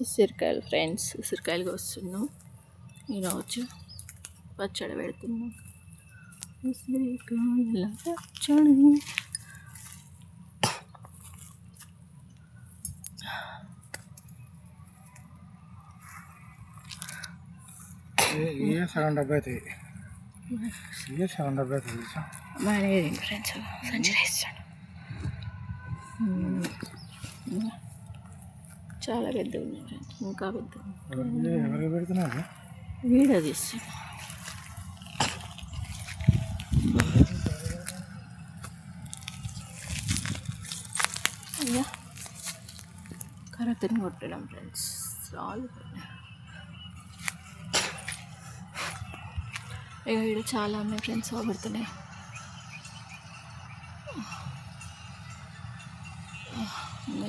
ఉసిరికాయలు ఫ్రెండ్స్, ఉసిరికాయలు వస్తున్నాం ఈరోజు. పచ్చడి పెడుతున్నాం. ఉసిరికాయల పచ్చడి. సగం డబ్బా అవుతుంది. సగం డబ్బా అవుతుంది. మేనేజ్ ఫ్రెండ్స్ సంచి వేస్తాడు. చాలా పెద్ద ఉంది ఫ్రెండ్స్, ఇంకా పెద్ద. ఎవరికి పెడుతున్నారు? వీడియో తీస్తాను. అయ్యా కరెక్ట్ని కొట్టడం ఫ్రెండ్స్ చాలు. ఇక ఇక్కడ చాలా ఉన్నాయి ఫ్రెండ్స్, అవబడుతున్నాయి.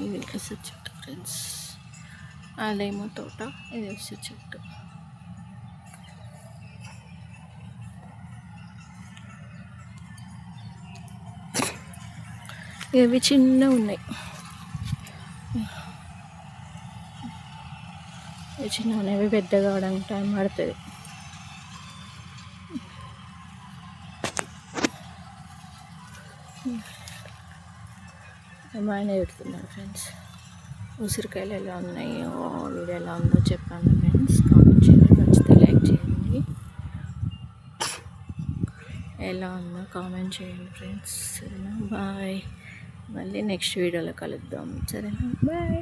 ఇది ఉసిరి చెట్టు ఫ్రెండ్స్, అదేమో తోట, ఇది ఉసిరి చెట్టు. ఇవి చిన్న ఉన్నాయి, ఇవి చిన్న ఉన్నాయి. ఇవి పెద్దగా అవడానికి టైం పడుతుంది. ఏమైనా పెడుతున్నారు ఫ్రెండ్స్. ఉసిరికాయలు ఎలా ఉన్నాయో, వీడియో ఎలా ఉందో చెప్పండి ఫ్రెండ్స్. కామెంట్ చేయండి, నచ్చితే లైక్ చేయండి. ఎలా ఉందో కామెంట్ చేయండి ఫ్రెండ్స్. సరేనా, బాయ్. మళ్ళీ నెక్స్ట్ వీడియోలో కలుద్దాం. సరేనా, బాయ్.